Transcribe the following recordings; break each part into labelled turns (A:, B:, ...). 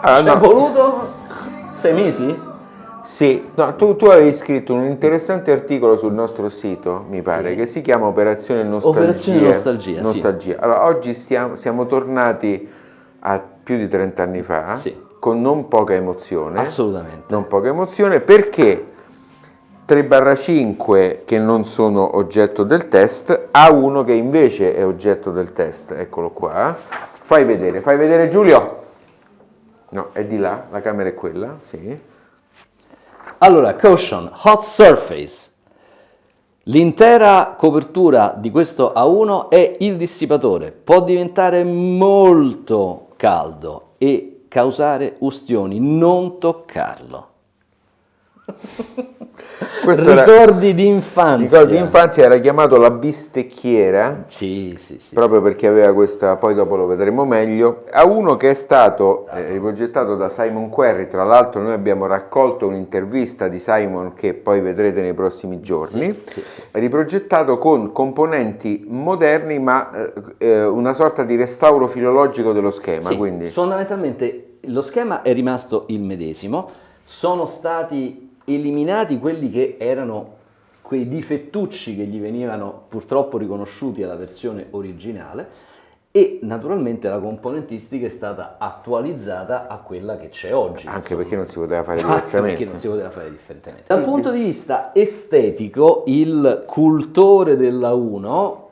A: Ah,
B: Ci è
A: no.
B: voluto 6 mesi?
A: Sì, no, tu avevi scritto un interessante articolo sul nostro sito, mi pare,
B: Sì.
A: che si chiama Operazione Nostalgia.
B: Operazione Nostalgia, sì.
A: Nostalgia. Allora, oggi siamo tornati a più di 30 anni fa,
B: Sì.
A: con non poca emozione.
B: Assolutamente.
A: Non poca emozione, perché 3/5 che non sono oggetto del test, ha uno che invece è oggetto del test. Eccolo qua. Fai vedere Giulio. No, è di là, la camera è quella, sì.
B: Allora, caution, hot surface. L'intera copertura di questo A1 è il dissipatore. Può diventare molto caldo e causare ustioni. Non toccarlo.
A: Questo
B: Ricordi di infanzia.
A: Ricordi di infanzia, era chiamato la bistecchiera,
B: Sì, sì, sì.
A: proprio perché aveva questa, poi dopo lo vedremo meglio, a uno che è stato riprogettato da Simon Querry. Tra l'altro noi abbiamo raccolto un'intervista di Simon che poi vedrete nei prossimi giorni,
B: Sì.
A: riprogettato con componenti moderni ma una sorta di restauro filologico dello schema,
B: Sì,
A: quindi
B: fondamentalmente lo schema è rimasto il medesimo, sono stati eliminati quelli che erano quei difettucci che gli venivano purtroppo riconosciuti alla versione originale e naturalmente la componentistica è stata attualizzata a quella che c'è oggi.
A: anche perché non si poteva fare
B: Anche
A: diversamente.
B: perché non si poteva fare differentemente. Dal punto di vista estetico, il cultore della 1,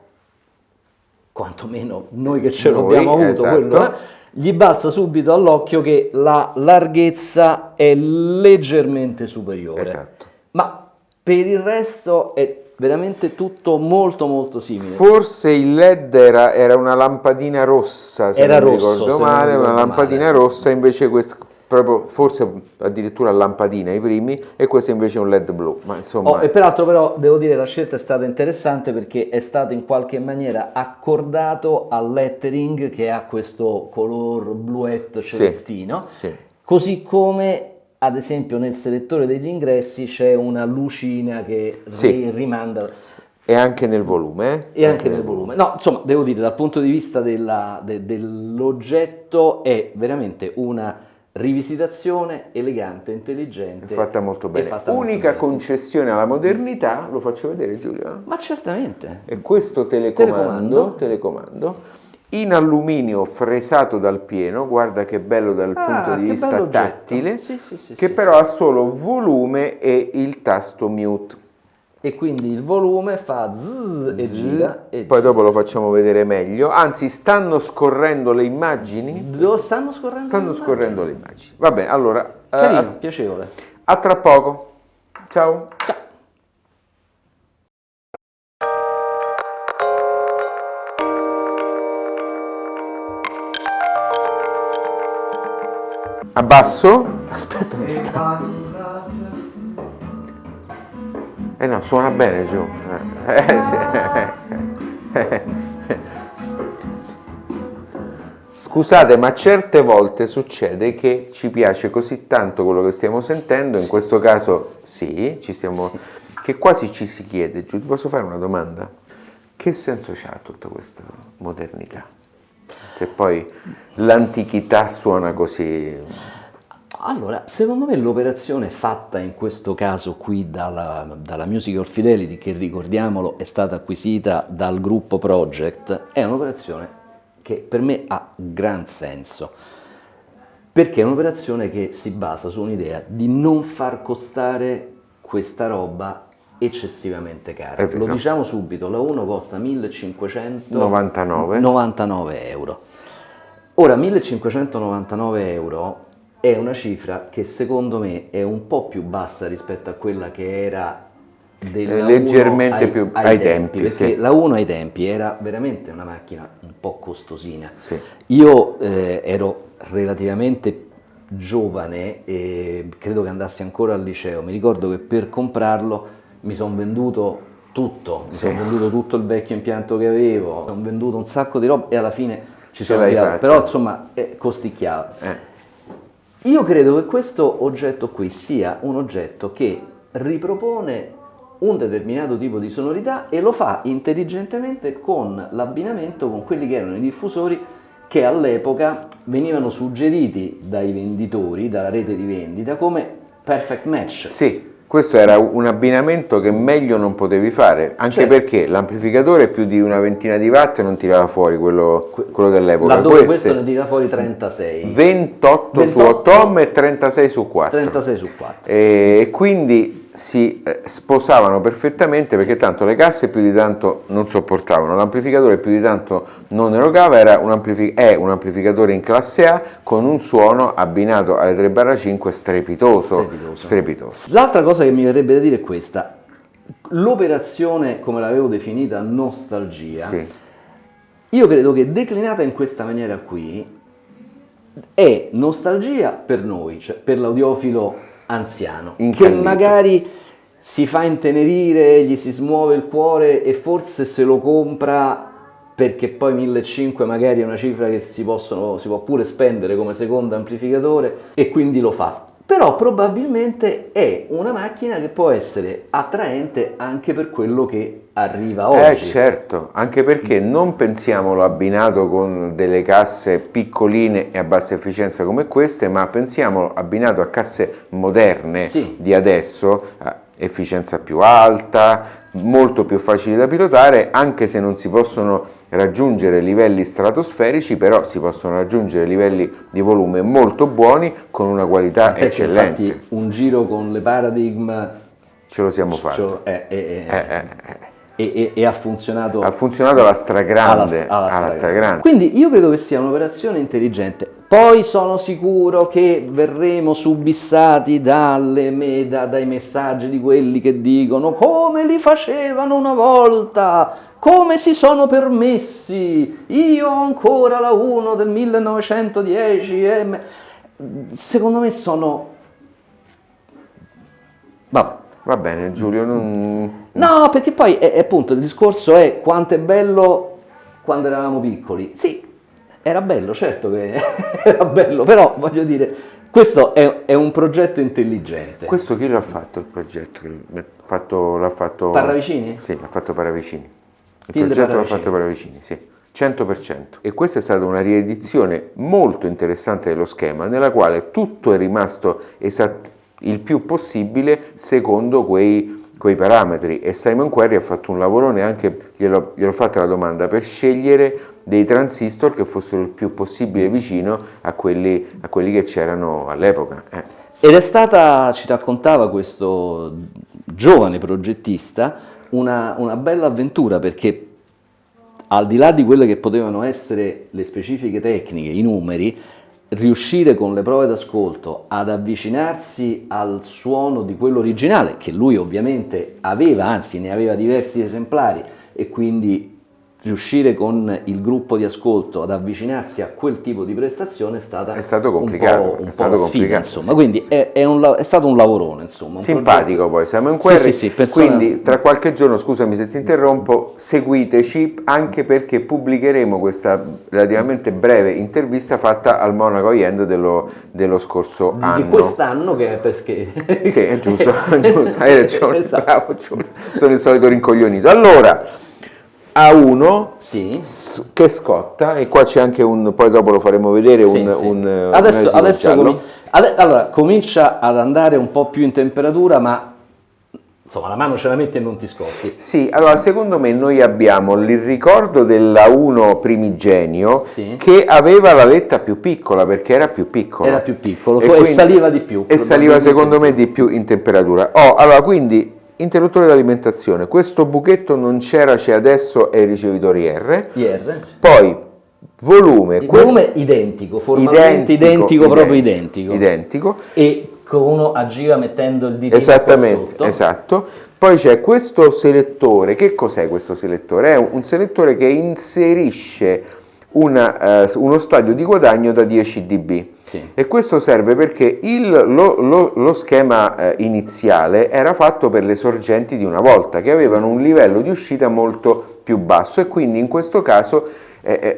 B: quantomeno noi che ce l'abbiamo avuto,
A: esatto.
B: quello, gli balza subito all'occhio che la larghezza è leggermente superiore.
A: Esatto.
B: Ma per il resto è veramente tutto molto molto simile.
A: Forse il LED era una lampadina rossa, se
B: Era
A: non mi
B: rosso,
A: ricordo
B: se non
A: male,
B: ricordo
A: una lampadina
B: male.
A: rossa, invece questo proprio forse addirittura lampadina i primi, e questo invece è un LED blu, ma insomma
B: E peraltro però devo dire la scelta è stata interessante perché è stato in qualche maniera accordato al lettering che ha questo color bluetto celestino,
A: sì.
B: così come ad esempio nel selettore degli ingressi c'è una lucina che
A: Sì.
B: rimanda.
A: E anche nel volume.
B: E anche nel volume. No, insomma, devo dire, dal punto di vista dell'oggetto è veramente una rivisitazione elegante, intelligente.
A: È fatta molto bene.
B: fatta molto
A: Unica
B: bene.
A: concessione alla modernità, lo faccio vedere Giulio?
B: Ma certamente.
A: È questo telecomando in alluminio fresato dal pieno, guarda che bello dal punto di
B: che
A: vista
B: bell'oggetto.
A: tattile,
B: Sì,
A: che però ha solo volume e il tasto mute.
B: E quindi il volume fa zzz e gira.
A: Poi dopo lo facciamo vedere meglio. Anzi, stanno scorrendo le immagini?
B: Stanno scorrendo
A: Stanno
B: le
A: scorrendo le immagini. Va bene, allora,
B: Carino, piacevole.
A: a tra poco. Ciao.
B: Ciao.
A: Abbasso?
B: Aspetta, mi sta.
A: Eh no, suona bene giù. Sì. Scusate, ma certe volte succede che ci piace così tanto quello che stiamo sentendo, in questo caso sì, che quasi ci si chiede, Giù, ti posso fare una domanda? Che senso c'ha tutta questa modernità? Se poi l'antichità suona così.
B: Allora, secondo me l'operazione fatta in questo caso qui dalla Musical Fidelity, che ricordiamolo è stata acquisita dal gruppo Project, è un'operazione che per me ha gran senso, perché è un'operazione che si basa su un'idea di non far costare questa roba eccessivamente cara.
A: È vero.
B: Lo diciamo subito, la 1 costa 1.599 euro. Ora, 1.599 euro è una cifra che secondo me è un po' più bassa rispetto a quella che era della
A: Leggermente
B: 1
A: più ai tempi,
B: perché
A: sì.
B: la 1 ai tempi era veramente una macchina un po' costosina.
A: Sì.
B: Io ero relativamente giovane e credo che andassi ancora al liceo. Mi ricordo che per comprarlo mi sono venduto tutto, mi sono venduto tutto il vecchio impianto che avevo, ho venduto un sacco di roba e alla fine ci sono arrivato. Però insomma costicchiava. Io credo che questo oggetto qui sia un oggetto che ripropone un determinato tipo di sonorità e lo fa intelligentemente con l'abbinamento con quelli che erano i diffusori che all'epoca venivano suggeriti dai venditori, dalla rete di vendita, come perfect match.
A: Sì, questo era un abbinamento che meglio non potevi fare, anche
B: Certo.
A: perché l'amplificatore più di una ventina di watt non tirava fuori quello dell'epoca.
B: Laddove questo ne tira fuori 36.
A: 28 su 8 ohm e 36 su 4.
B: 36 su 4.
A: E quindi si sposavano perfettamente, perché tanto le casse più di tanto non sopportavano, l'amplificatore più di tanto non erogava, è un amplificatore in classe A con un suono abbinato alle 3/5 strepitoso.
B: L'altra cosa che mi verrebbe da dire è questa: l'operazione, come l'avevo definita, nostalgia,
A: Sì.
B: io credo che declinata in questa maniera qui è nostalgia per noi, cioè per l'audiofilo anziano, che
A: Incallito.
B: magari si fa intenerire, gli si smuove il cuore e forse se lo compra perché poi 1.500 magari è una cifra che si può pure spendere come secondo amplificatore e quindi lo fa. Però probabilmente è una macchina che può essere attraente anche per quello che arriva oggi.
A: Certo, anche perché non pensiamolo abbinato con delle casse piccoline e a bassa efficienza come queste, ma pensiamolo abbinato a casse moderne
B: Sì.
A: di adesso, efficienza più alta, molto più facili da pilotare, anche se non si possono raggiungere livelli stratosferici, però si possono raggiungere livelli di volume molto buoni con una qualità
B: Tant'è che
A: eccellente.
B: infatti un giro con le Paradigm
A: Ce lo siamo fatti.
B: E ha funzionato.
A: Ha funzionato alla stragrande, alla stragrande.
B: Quindi io credo che sia un'operazione intelligente. Poi sono sicuro che verremo subissati dai messaggi di quelli che dicono come li facevano una volta, come si sono permessi, io ho ancora la 1 del 1910. Secondo me sono... Vabbè.
A: Va bene, Giulio,
B: No, perché poi appunto il discorso è quanto è bello quando eravamo piccoli. Sì, era bello, certo che era bello, però voglio dire, questo è un progetto intelligente.
A: Questo chi l'ha fatto il progetto? L'ha fatto...
B: Parravicini?
A: Sì, l'ha fatto Parravicini. Il
B: Tilde
A: progetto l'ha
B: Parravicini.
A: fatto Parravicini, sì. 100%. E questa è stata una riedizione molto interessante dello schema, nella quale tutto è rimasto il più possibile secondo quei parametri, e Simon Querry ha fatto un lavorone, anche gliel'ho fatta la domanda, per scegliere dei transistor che fossero il più possibile vicino a quelli che c'erano all'epoca.
B: Ed è stata, ci raccontava questo giovane progettista, una bella avventura, perché al di là di quelle che potevano essere le specifiche tecniche, i numeri, riuscire con le prove d'ascolto ad avvicinarsi al suono di quello originale, che lui ovviamente aveva, anzi ne aveva diversi esemplari, e quindi riuscire con il gruppo di ascolto ad avvicinarsi a quel tipo di prestazione è stato
A: complicato,
B: un po' la sfida, insomma. Quindi è stato un lavorone, insomma.
A: Simpatico poi Simon Querry.
B: Sì,
A: quindi tra qualche giorno, scusami se ti interrompo, seguiteci, anche perché pubblicheremo questa relativamente breve intervista fatta al Monaco High-End dello scorso anno.
B: Di quest'anno, che è perché...
A: Sì, è giusto, hai ragione,
B: Esatto.
A: bravo, sono il solito rincoglionito. Allora, A1
B: Sì.
A: che scotta, e qua c'è anche poi dopo lo faremo vedere,
B: allora comincia ad andare un po' più in temperatura, ma insomma la mano ce la metti e non ti scotti.
A: Sì, allora secondo me noi abbiamo il ricordo dell'A1 primigenio,
B: Sì.
A: che aveva la letta più piccola, perché era più piccolo.
B: Era più piccolo
A: E
B: e
A: quindi-
B: saliva di più.
A: E saliva secondo me di più in temperatura. Allora quindi interruttore d'alimentazione, questo buchetto non c'è adesso, è i ricevitori R.
B: IR.
A: Poi volume,
B: Il volume identico, formalmente proprio identico.
A: Identico.
B: E uno agiva mettendo il ditino qua
A: Esattamente,
B: sotto.
A: esatto. Poi c'è questo selettore. Che cos'è questo selettore? È un selettore che inserisce uno stadio di guadagno da 10 dB.
B: Sì.
A: E questo serve perché lo schema iniziale era fatto per le sorgenti di una volta, che avevano un livello di uscita molto più basso, e quindi in questo caso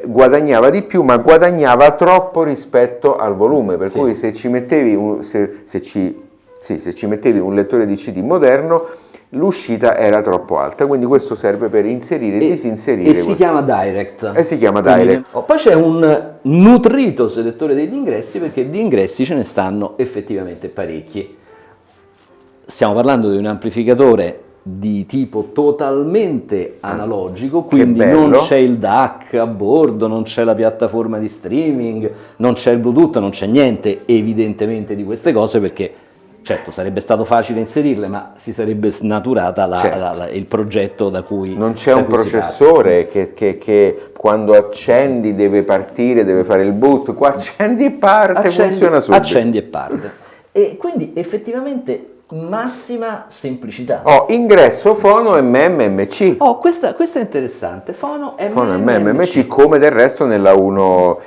A: guadagnava di più, ma guadagnava troppo rispetto al volume, per
B: Sì.
A: cui se ci mettevi se ci Sì, se ci mettevi un lettore di CD moderno, l'uscita era troppo alta, quindi questo serve per inserire e disinserire.
B: E si chiama Direct.
A: E si chiama
B: Quindi
A: Direct.
B: poi c'è un nutrito selettore degli ingressi, perché di ingressi ce ne stanno effettivamente parecchi. Stiamo parlando di un amplificatore di tipo totalmente analogico, quindi non c'è il DAC a bordo, non c'è la piattaforma di streaming, non c'è il Bluetooth, non c'è niente evidentemente di queste cose, perché certo sarebbe stato facile inserirle, ma si sarebbe snaturata il progetto da cui
A: non c'è un processore che quando accendi deve partire, deve fare il boot, qua accendi e parte, funziona subito.
B: Accendi e parte. E quindi effettivamente massima semplicità.
A: Ingresso fono MMMC.
B: Questa è interessante. Fono
A: MMMC, come del resto nella 1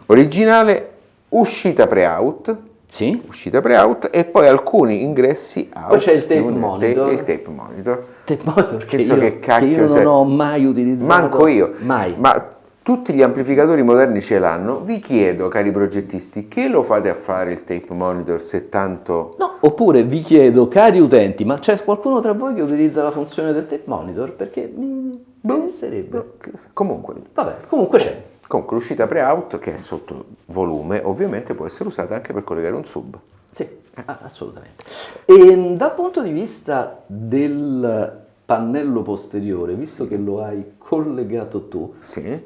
A: originale, uscita pre-out.
B: Sì.
A: Uscita pre-out e poi alcuni ingressi out.
B: Poi c'è il tape monitor.
A: Il tape monitor.
B: Tape monitor
A: che io
B: non ho mai utilizzato.
A: Manco io.
B: Mai.
A: Ma tutti gli amplificatori moderni ce l'hanno. Vi chiedo, cari progettisti, che lo fate a fare il tape monitor se tanto...
B: No, oppure vi chiedo, cari utenti, ma c'è qualcuno tra voi che utilizza la funzione del tape monitor? Perché mi interesserebbe.
A: Comunque.
B: Vabbè, comunque c'è.
A: Comunque l'uscita pre-out, che è sotto volume, ovviamente può essere usata anche per collegare un sub.
B: Sì, assolutamente. E dal punto di vista del pannello posteriore, visto che lo hai collegato tu,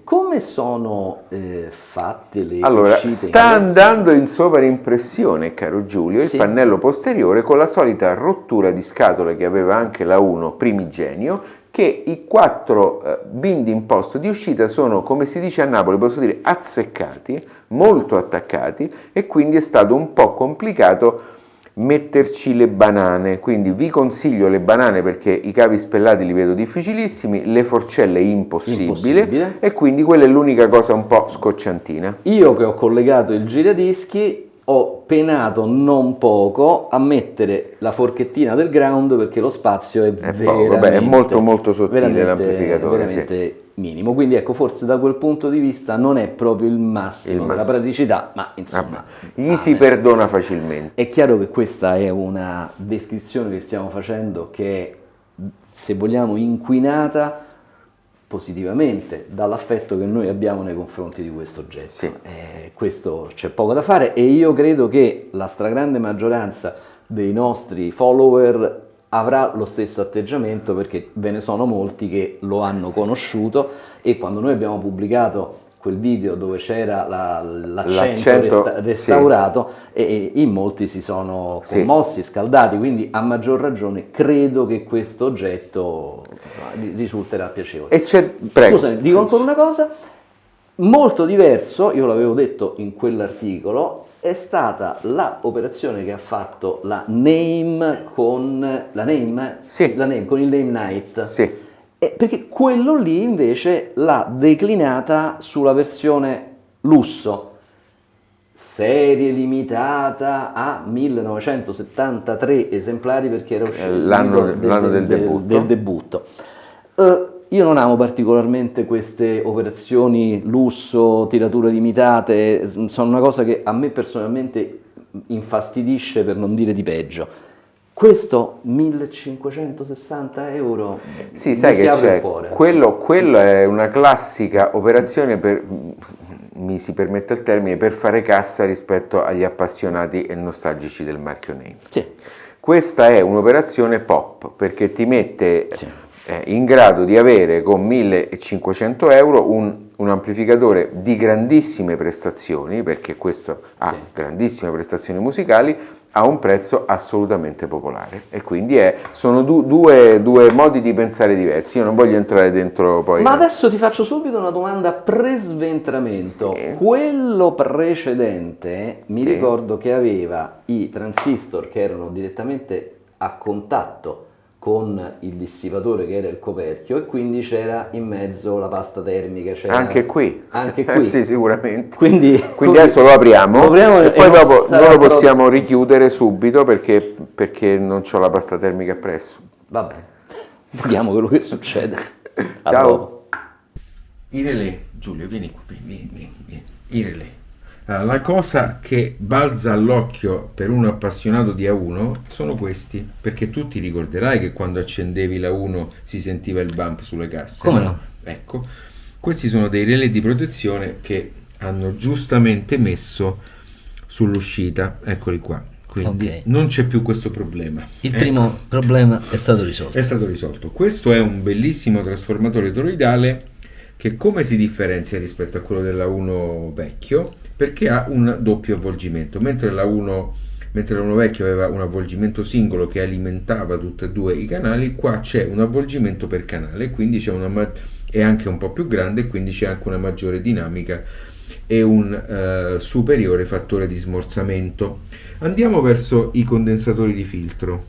B: come sono fatte le uscite?
A: Sta andando in sovraimpressione, caro Giulio, il pannello posteriore con la solita rottura di scatole che aveva anche la 1 primigenio, che i 4 bindi in posto di uscita sono, come si dice a Napoli, posso dire azzeccati, molto attaccati, e quindi è stato un po' complicato metterci le banane, quindi vi consiglio le banane perché i cavi spellati li vedo difficilissimi, le forcelle impossibile. E quindi quella è l'unica cosa un po' scocciantina.
B: Io che ho collegato il giradischi ho penato non poco a mettere la forchettina del ground, perché lo spazio è veramente,
A: è molto sottile l'amplificatore,
B: veramente minimo, quindi ecco, forse da quel punto di vista non è proprio il massimo della praticità, ma insomma
A: gli si perdona facilmente.
B: È chiaro che questa è una descrizione che stiamo facendo che è, se vogliamo, inquinata positivamente dall'affetto che noi abbiamo nei confronti di questo oggetto. Questo c'è poco da fare, e io credo che la stragrande maggioranza dei nostri follower avrà lo stesso atteggiamento, perché ve ne sono molti che lo hanno conosciuto, e quando noi abbiamo pubblicato quel video dove c'era l'accento restaurato, e in molti si sono commossi, scaldati, quindi a maggior ragione credo che questo oggetto risulterà piacevole. Scusami, dico ancora una cosa, molto diverso, io l'avevo detto in quell'articolo, è stata l'operazione che ha fatto la Name con il Name Night. Perché quello lì invece l'ha declinata sulla versione lusso, serie limitata a 1973 esemplari, perché era uscito
A: l'anno del debutto.
B: Io non amo particolarmente queste operazioni lusso, tirature limitate, sono una cosa che a me personalmente infastidisce, per non dire di peggio. Questo 1560 euro,
A: sai che c'è, quello è una classica operazione mi si permette il termine, per fare cassa rispetto agli appassionati e nostalgici del marchio Name. Questa è un'operazione pop, perché ti mette in grado di avere con 1500 euro un amplificatore di grandissime prestazioni, perché questo ha grandissime prestazioni musicali, a un prezzo assolutamente popolare, e quindi sono due modi di pensare diversi. Io non voglio entrare dentro poi...
B: Ma adesso ti faccio subito una domanda pre-sventramento. Quello precedente mi ricordo che aveva i transistor che erano direttamente a contatto con il dissipatore, che era il coperchio, e quindi c'era in mezzo la pasta termica.
A: Anche qui? Sì, sicuramente.
B: Quindi
A: adesso lo apriamo e poi dopo non lo possiamo richiudere subito perché non c'ho la pasta termica appresso.
B: Vabbè, vediamo quello che succede.
A: Ciao. I relè, Giulio, vieni qui, vieni. I relè. La cosa che balza all'occhio per un appassionato di A1 sono questi, perché tu ti ricorderai che quando accendevi la 1 si sentiva il bump sulle casse.
B: Come no?
A: Ecco, questi sono dei relè di protezione che hanno giustamente messo sull'uscita, eccoli qua. Quindi
B: Ok.
A: non c'è più questo problema.
B: Il primo problema è stato risolto.
A: È stato risolto. Questo è un bellissimo trasformatore toroidale che come si differenzia rispetto a quello della 1 vecchio? Perché ha un doppio avvolgimento, mentre la 1 vecchio aveva un avvolgimento singolo che alimentava tutti e due i canali, qua c'è un avvolgimento per canale, quindi è anche un po' più grande, quindi c'è anche una maggiore dinamica e un superiore fattore di smorzamento. Andiamo verso i condensatori di filtro,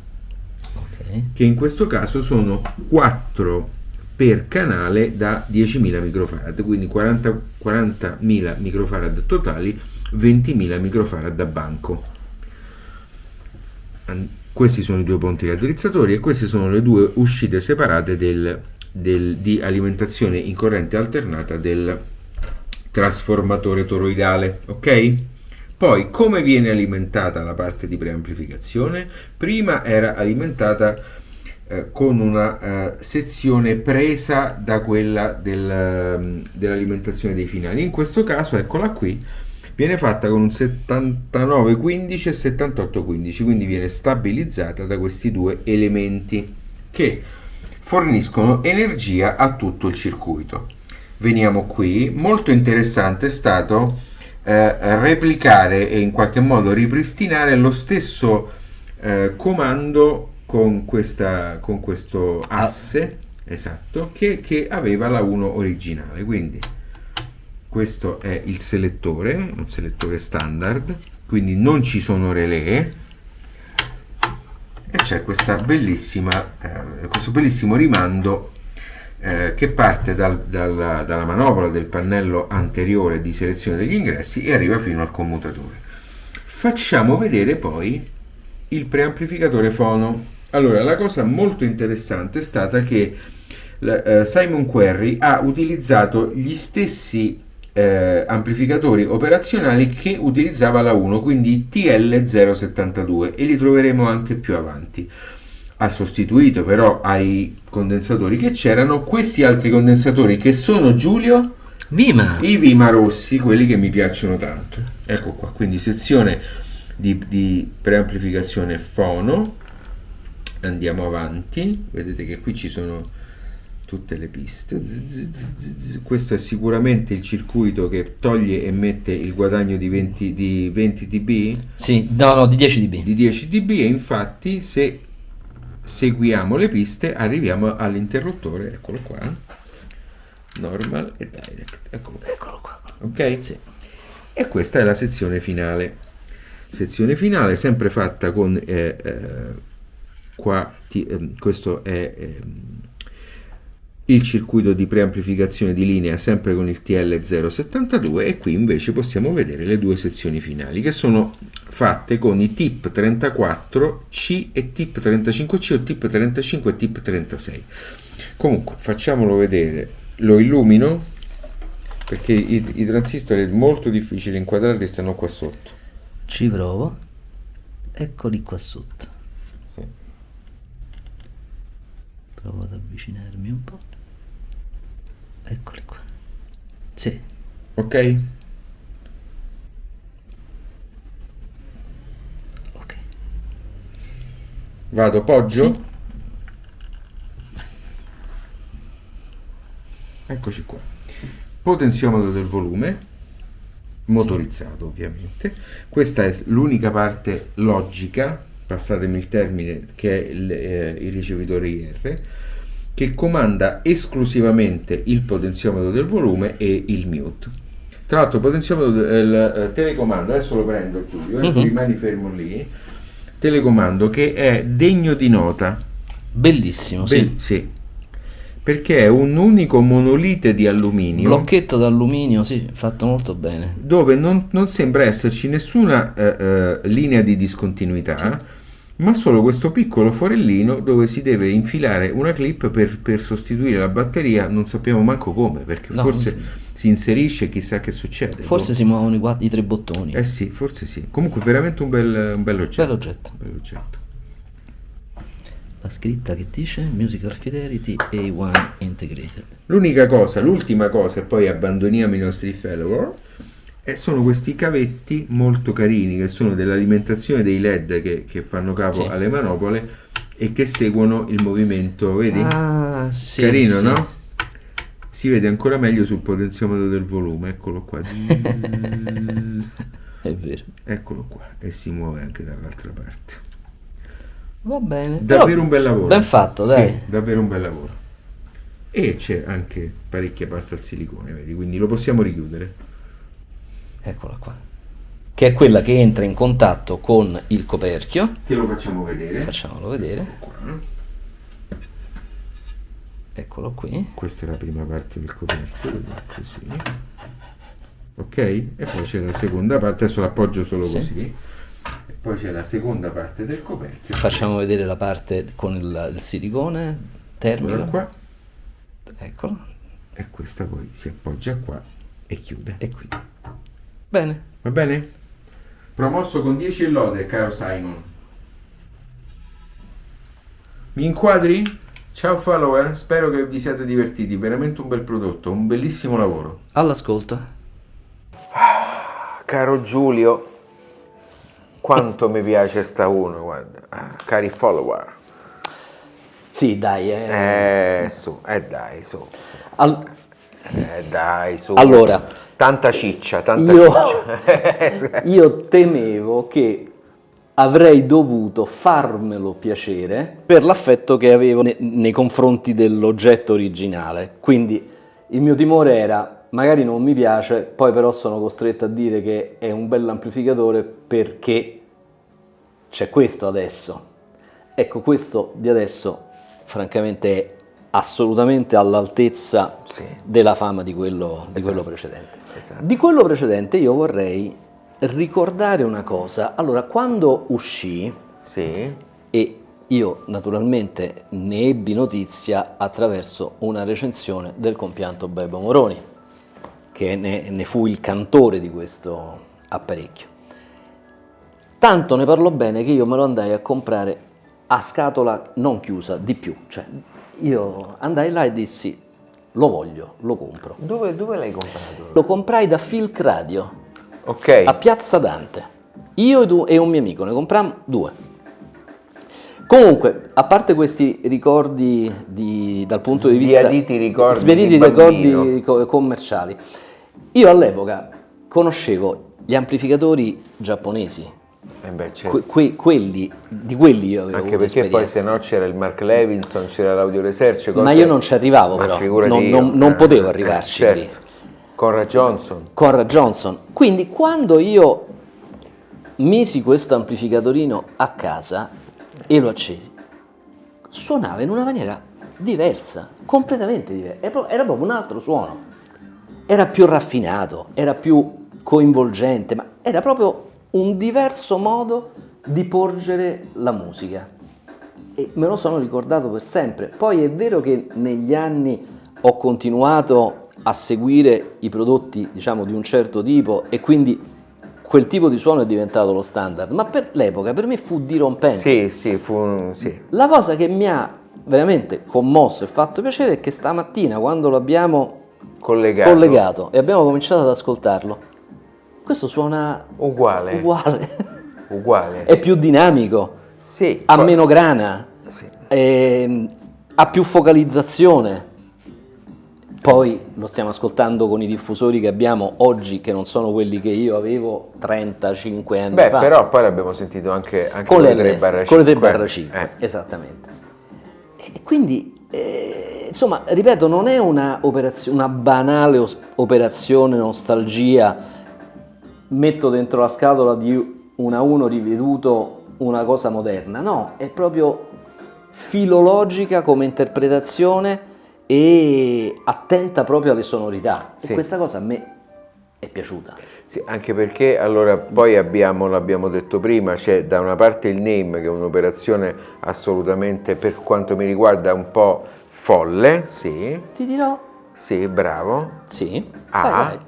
B: Ok.
A: che in questo caso sono 4 per canale da 10.000 microfarad, quindi 40.000 microfarad totali, 20.000 microfarad a banco. Questi sono i due ponti raddrizzatori e queste sono le due uscite separate di alimentazione in corrente alternata del trasformatore toroidale, ok? Poi come viene alimentata la parte di preamplificazione? Prima era alimentata con una sezione presa da quella dell'alimentazione dei finali. In questo caso, eccola qui, viene fatta con un 79-15 e 78-15, quindi viene stabilizzata da questi due elementi che forniscono energia a tutto il circuito. Veniamo qui, molto interessante è stato replicare e in qualche modo ripristinare lo stesso comando con questo asse, esatto, che aveva la 1 originale. Quindi questo è il selettore, un selettore standard, quindi non ci sono relè e c'è questo bellissimo rimando che parte dalla manopola del pannello anteriore di selezione degli ingressi e arriva fino al commutatore. Facciamo vedere poi il preamplificatore fono. Allora, la cosa molto interessante è stata che Simon Querry ha utilizzato gli stessi amplificatori operazionali che utilizzava la 1, quindi TL072, e li troveremo anche più avanti. Ha sostituito però ai condensatori che c'erano questi altri condensatori che sono, Giulio,
B: Vima!
A: i Vima rossi, quelli che mi piacciono tanto. Ecco qua, quindi sezione di preamplificazione fono. Andiamo avanti, vedete che qui ci sono tutte le piste. Questo è sicuramente il circuito che toglie e mette il guadagno di 20 dB,
B: Sì, no, di 10 dB.
A: di 10 dB, e infatti se seguiamo le piste arriviamo all'interruttore, eccolo qua, normal e direct, eccolo
B: qua.
A: ok?
B: Sì.
A: E questa è la sezione finale, sempre fatta con questo è il circuito di preamplificazione di linea, sempre con il TL072, e qui invece possiamo vedere le due sezioni finali che sono fatte con i tip 34C e tip 35C o tip 35 e tip 36. Comunque facciamolo vedere, lo illumino perché i transistor è molto difficile inquadrarli, stanno qua sotto.
B: Ci provo. Eccoli qua sotto.
A: Sì.
B: Provo ad avvicinarmi un po'. Eccoli qua. Sì.
A: Ok?
B: Ok.
A: Vado, poggio?
B: Sì.
A: Eccoci qua. Potenziometro del volume, motorizzato ovviamente. Questa è l'unica parte logica, passatemi il termine, che è il ricevitore IR, che comanda esclusivamente il potenziometro del volume e il mute. Tra l'altro il potenziometro del telecomando, adesso lo prendo, Giulio, rimani fermo lì, telecomando che è degno di nota.
B: Bellissimo, sì.
A: Sì, perché è un unico monolite di alluminio,
B: Blocchetto d'alluminio, sì, fatto molto bene.
A: dove non sembra esserci nessuna linea di discontinuità, ma solo questo piccolo forellino dove si deve infilare una clip per sostituire la batteria, non sappiamo manco come, perché
B: No.
A: forse si inserisce e chissà che succede.
B: Forse si muovono i 3 bottoni.
A: Eh sì, forse sì. Comunque veramente un bel oggetto.
B: Bell'oggetto.
A: Un bel oggetto.
B: La scritta che dice Musical Fidelity A1 Integrated.
A: L'ultima cosa, e poi abbandoniamo i nostri follower, e sono questi cavetti molto carini che sono dell'alimentazione dei LED che fanno capo
B: Sì.
A: alle manopole e che seguono il movimento, vedi?
B: Ah, sì.
A: Carino,
B: sì.
A: no? Si vede ancora meglio sul potenziometro del volume, eccolo qua.
B: È vero.
A: Eccolo qua, e si muove anche dall'altra parte.
B: Va bene.
A: Davvero
B: Però
A: un bel lavoro.
B: Ben fatto, dai.
A: Sì, davvero un bel lavoro. E c'è anche parecchia pasta al silicone, vedi? Quindi lo possiamo richiudere.
B: Eccola qua. Che è quella che entra in contatto con il coperchio.
A: Che lo facciamo vedere.
B: Facciamolo vedere.
A: Qua.
B: Eccolo qui.
A: Questa è la prima parte del coperchio, così. Ok? E poi c'è la seconda parte, adesso l'appoggio solo
B: Sì.
A: così. E poi c'è la seconda parte del coperchio.
B: Facciamo vedere la parte con il silicone termico.
A: Eccola qua.
B: Eccolo.
A: E questa poi si appoggia qua e chiude.
B: E qui. Bene.
A: Va bene? Promosso con 10 lode, caro Simon. Mi inquadri? Ciao follower, spero che vi siate divertiti, veramente un bel prodotto, un bellissimo lavoro.
B: All'ascolto.
A: Caro Giulio, quanto mi piace sta uno, guarda. Cari follower.
B: Sì, dai.
A: Su, dai, su.
B: Al-
A: Dai, su.
B: Allora,
A: Tanta ciccia, tanta
B: io-
A: ciccia.
B: Io temevo che avrei dovuto farmelo piacere per l'affetto che avevo nei confronti dell'oggetto originale. Quindi il mio timore era, magari non mi piace, poi però sono costretto a dire che è un bell'amplificatore perché c'è questo adesso. Ecco, questo di adesso, francamente, è assolutamente all'altezza
A: Sì.
B: della fama di quello precedente.
A: Esatto.
B: Di quello precedente io vorrei ricordare una cosa. Allora, quando uscì,
A: Sì.
B: e io naturalmente ne ebbi notizia attraverso una recensione del compianto Bebo Moroni, che ne fu il cantore di questo apparecchio. Tanto ne parlò bene che io me lo andai a comprare a scatola non chiusa, di più. Cioè, io andai là e dissi, lo voglio, lo compro.
A: Dove l'hai comprato?
B: Lo comprai da Filk Radio,
A: Ok.
B: a Piazza Dante. Io e un mio amico, ne comprammo 2. Comunque, a parte questi ricordi dal punto di vista...
A: Sbiaditi ricordi
B: sbiaditi
A: di bambino.
B: ricordi commerciali, io all'epoca conoscevo gli amplificatori giapponesi,
A: Certo.
B: quelli io avevo
A: Anche
B: avuto
A: perché poi
B: esperienza.
A: se no c'era il Mark Levinson, c'era l'Audio Research,
B: Ma io non ci arrivavo,
A: Ma
B: però,
A: figurati
B: non,
A: io.
B: non potevo arrivarci
A: certo.
B: lì.
A: Conrad Johnson.
B: Conrad Johnson. Quindi quando io misi questo amplificatorino a casa e lo accesi, suonava in una maniera diversa, completamente diversa. Era proprio un altro suono. Era più raffinato, era più coinvolgente, ma era proprio un diverso modo di porgere la musica. E me lo sono ricordato per sempre. Poi è vero che negli anni ho continuato a seguire i prodotti, diciamo, di un certo tipo e quindi quel tipo di suono è diventato lo standard, ma per l'epoca per me fu dirompente.
A: Sì, sì.
B: La cosa che mi ha veramente commosso e fatto piacere è che stamattina, quando lo abbiamo collegato e abbiamo cominciato ad ascoltarlo, questo suona
A: Uguale.
B: uguale. È più dinamico,
A: Sì.
B: ha meno grana,
A: Sì.
B: ha più focalizzazione. Poi lo stiamo ascoltando con i diffusori che abbiamo oggi, che non sono quelli che io avevo 35 anni fa.
A: Però poi l'abbiamo sentito anche
B: con le
A: le 3/5.
B: con le 3/5, esattamente. E quindi, insomma, ripeto, non è una banale operazione nostalgia, metto dentro la scatola di un A1 riveduto una cosa moderna, no, è proprio filologica come interpretazione e attenta proprio alle sonorità.
A: Sì.
B: E questa cosa a me è piaciuta.
A: Sì, anche perché allora poi l'abbiamo detto prima, c'è da una parte il name che è un'operazione assolutamente, per quanto mi riguarda, un po' folle, sì,
B: Ti dirò
A: sì, bravo,
B: sì.
A: A,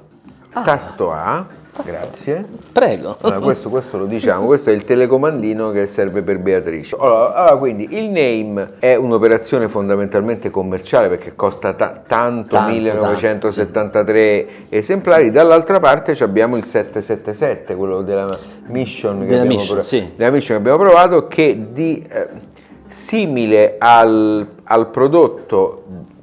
B: Ah,
A: tasto A,
B: tasto.
A: grazie.
B: Prego.
A: Allora, questo lo diciamo, questo è il telecomandino che serve per Beatrice. Allora, quindi il name è un'operazione fondamentalmente commerciale perché costa tanto, 1973 esemplari. Dall'altra parte abbiamo il 777, quello della Mission che
B: Della
A: abbiamo
B: Mission, sì.
A: della Mission che abbiamo provato, che simile al prodotto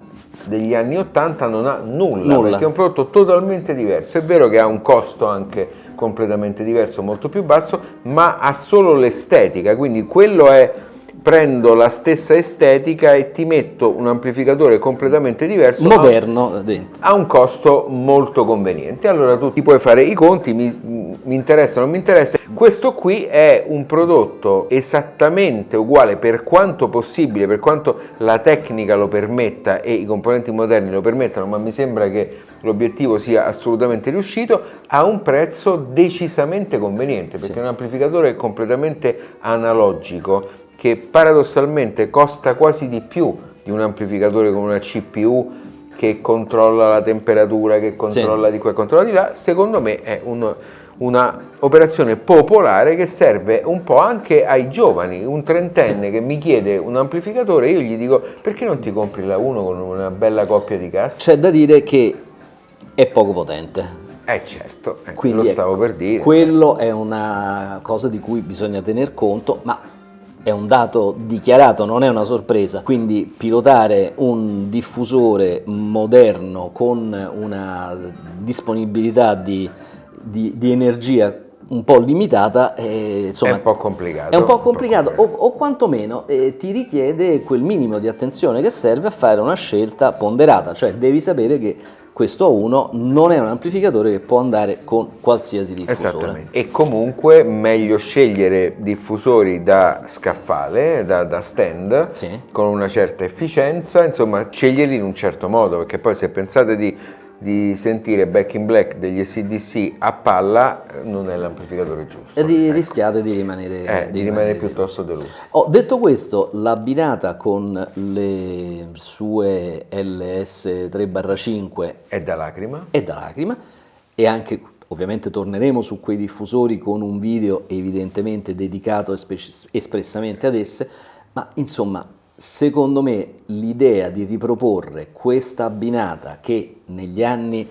A: degli anni 80 non ha nulla, perché è un prodotto totalmente diverso. È vero che ha un costo anche completamente diverso, molto più basso, ma ha solo l'estetica, quindi quello è: prendo la stessa estetica e ti metto un amplificatore completamente diverso,
B: moderno dentro,
A: a un costo molto conveniente. Allora tu ti puoi fare i conti, mi interessa, non mi interessa. Questo qui è un prodotto esattamente uguale, per quanto possibile, per quanto la tecnica lo permetta e i componenti moderni lo permettano, ma mi sembra che l'obiettivo sia assolutamente riuscito, a un prezzo decisamente conveniente, perché è un amplificatore completamente analogico che paradossalmente costa quasi di più di un amplificatore con una CPU che controlla la temperatura, che controlla di qua e controlla di là. Secondo me è una operazione popolare che serve un po' anche ai giovani. Un trentenne che mi chiede un amplificatore, io gli dico: perché non ti compri la 1 con una bella coppia di casse?
B: C'è da dire che è poco potente.
A: Certo,
B: Quindi
A: lo stavo per dire.
B: Quello è una cosa di cui bisogna tener conto, ma è un dato dichiarato, non è una sorpresa. Quindi pilotare un diffusore moderno con una disponibilità di energia un po' limitata, insomma,
A: è un po' complicato.
B: È un po' complicato, o quantomeno ti richiede quel minimo di attenzione che serve a fare una scelta ponderata, cioè devi sapere che questo A1 non è un amplificatore che può andare con qualsiasi diffusore.
A: Esattamente. E comunque meglio scegliere diffusori da scaffale, da stand, con una certa efficienza, insomma sceglierli in un certo modo, perché poi se pensate di sentire Back in Black degli AC/DC a palla, non è l'amplificatore giusto.
B: Rischiate di rimanere
A: piuttosto deluso.
B: Detto questo, l'abbinata con le sue LS3/5
A: è da lacrima.
B: E anche, ovviamente, torneremo su quei diffusori con un video evidentemente dedicato espressamente ad esse, ma insomma, secondo me l'idea di riproporre questa abbinata, che negli anni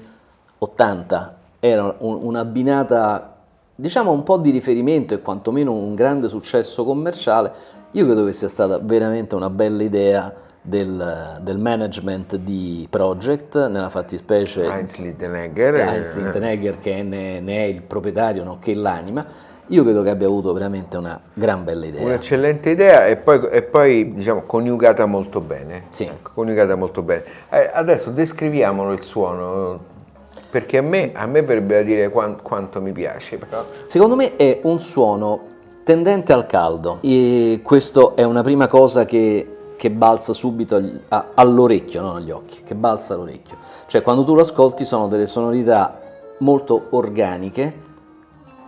B: 80 era un'abbinata, diciamo, un po' di riferimento e quantomeno un grande successo commerciale, io credo che sia stata veramente una bella idea del management di Project, nella fattispecie
A: Heinz Lindenegger,
B: che ne è il proprietario nonché l'anima. Io credo che abbia avuto veramente una gran bella idea.
A: Un'eccellente idea e poi diciamo coniugata molto bene.
B: Sì.
A: Coniugata molto bene. Adesso descriviamolo il suono, perché a me verrebbe da dire quanto mi piace. Però.
B: Secondo me è un suono tendente al caldo e questo è una prima cosa che balza subito all'orecchio, non agli occhi, che balza all'orecchio. Cioè quando tu lo ascolti sono delle sonorità molto organiche,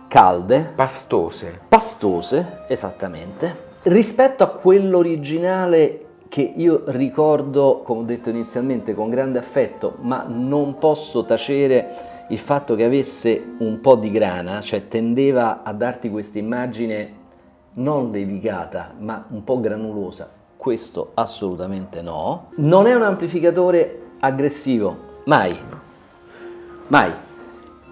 B: calde, pastose, esattamente, rispetto a quello originale che io ricordo, come ho detto inizialmente, con grande affetto, ma non posso tacere il fatto che avesse un po' di grana, cioè tendeva a darti questa immagine non levigata, ma un po' granulosa. Questo assolutamente no. Non è un amplificatore aggressivo, mai.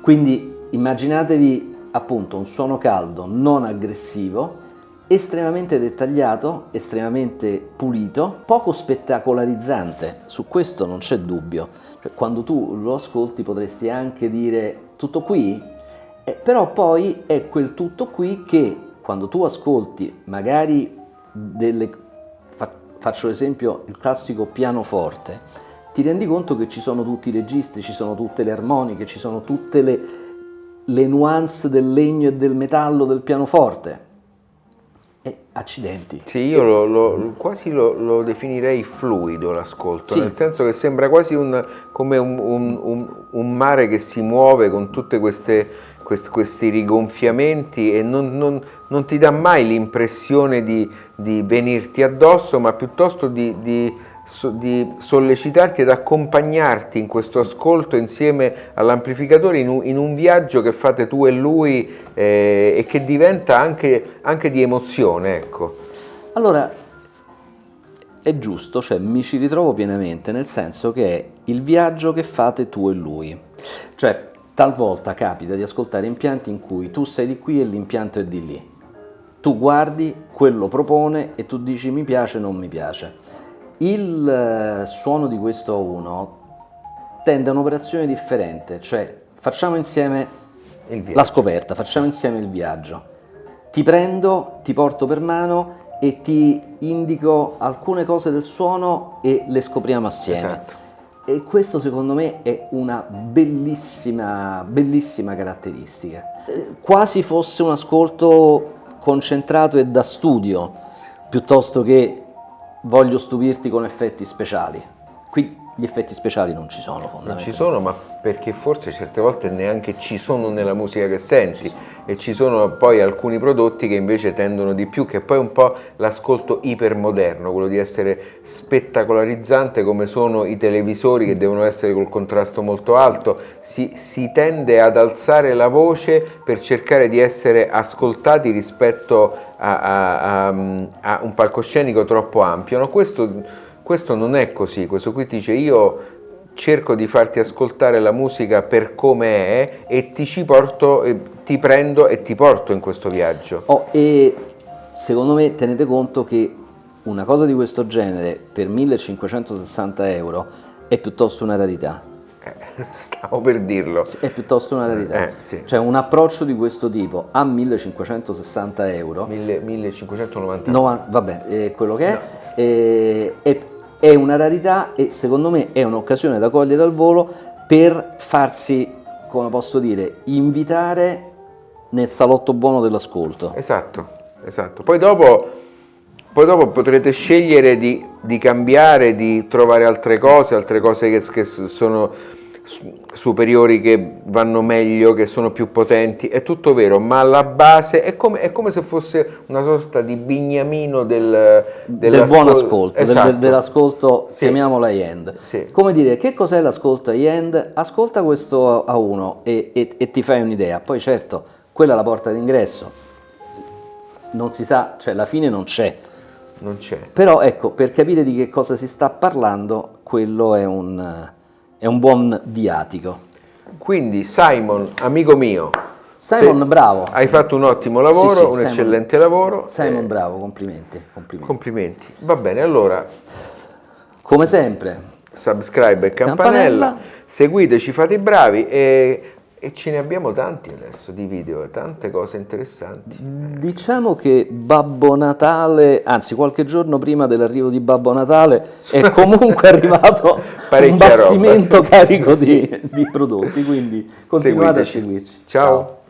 B: Quindi immaginatevi appunto un suono caldo, non aggressivo, estremamente dettagliato, estremamente pulito, poco spettacolarizzante, su questo non c'è dubbio. Cioè, quando tu lo ascolti potresti anche dire tutto qui, però poi è quel tutto qui che quando tu ascolti magari faccio l'esempio, il classico pianoforte, ti rendi conto che ci sono tutti i registri, ci sono tutte le armoniche, ci sono tutte le nuance del legno e del metallo del pianoforte. E accidenti.
A: Sì, io quasi lo definirei fluido l'ascolto, nel senso che sembra quasi come un mare che si muove con tutte queste questi rigonfiamenti e non ti dà mai l'impressione di venirti addosso, ma piuttosto di sollecitarti ad accompagnarti in questo ascolto insieme all'amplificatore in un viaggio che fate tu e lui e che diventa anche di emozione, ecco.
B: Allora, è giusto, cioè mi ci ritrovo pienamente, nel senso che è il viaggio che fate tu e lui. Cioè, talvolta capita di ascoltare impianti in cui tu sei di qui e l'impianto è di lì. Tu guardi, quello propone e tu dici mi piace o non mi piace. Il suono di questo A1 tende a un'operazione differente, cioè facciamo insieme la scoperta, facciamo insieme il viaggio. Ti prendo, ti porto per mano e ti indico alcune cose del suono e le scopriamo assieme.
A: Esatto.
B: E questo secondo me è una bellissima, bellissima caratteristica. Quasi fosse un ascolto concentrato e da studio, piuttosto che voglio stupirti con effetti speciali. Qui gli effetti speciali non ci sono fondamentalmente.
A: Non ci sono, ma perché forse certe volte neanche ci sono nella musica che senti, e ci sono poi alcuni prodotti che invece tendono di più, che poi è un po' l'ascolto ipermoderno, quello di essere spettacolarizzante, come sono i televisori che devono essere col contrasto molto alto. Si tende ad alzare la voce per cercare di essere ascoltati rispetto a un palcoscenico troppo ampio, no? Questo non è così. Questo qui ti dice: io cerco di farti ascoltare la musica per come è e ti prendo e ti porto in questo viaggio.
B: E secondo me tenete conto che una cosa di questo genere per 1.560 euro è piuttosto una rarità.
A: Stavo per dirlo.
B: È piuttosto una rarità.
A: Sì.
B: Cioè un approccio di questo tipo a 1.560 euro,
A: 1590.
B: vabbè, è quello che è, è una rarità e secondo me è un'occasione da cogliere al volo per farsi, come posso dire, invitare nel salotto buono dell'ascolto.
A: Esatto. Poi dopo potrete scegliere di cambiare, di trovare altre cose che sono superiori, che vanno meglio, che sono più potenti, è tutto vero, ma la base è come se fosse una sorta di bignamino del
B: buon ascolto,
A: esatto.
B: dell'ascolto,
A: Sì.
B: chiamiamolo high-end.
A: Sì.
B: Come dire, che cos'è l'ascolto high-end? Ascolta questo A1 e ti fai un'idea. Poi certo, quella è la porta d'ingresso, non si sa, cioè la fine non c'è.
A: Non c'è.
B: Però ecco, per capire di che cosa si sta parlando, quello è un buon viatico.
A: Quindi Simon, amico mio,
B: Simon, bravo.
A: hai fatto un ottimo lavoro,
B: Sì,
A: un eccellente lavoro.
B: Simon, bravo, complimenti.
A: Complimenti. Va bene, allora,
B: Come sempre,
A: subscribe e campanella, seguiteci, fate i bravi e ce ne abbiamo tanti adesso di video, tante cose interessanti.
B: diciamo che Babbo Natale, anzi qualche giorno prima dell'arrivo di Babbo Natale, è comunque arrivato un bastimento carico di prodotti, quindi continuate a seguirci.
A: Ciao.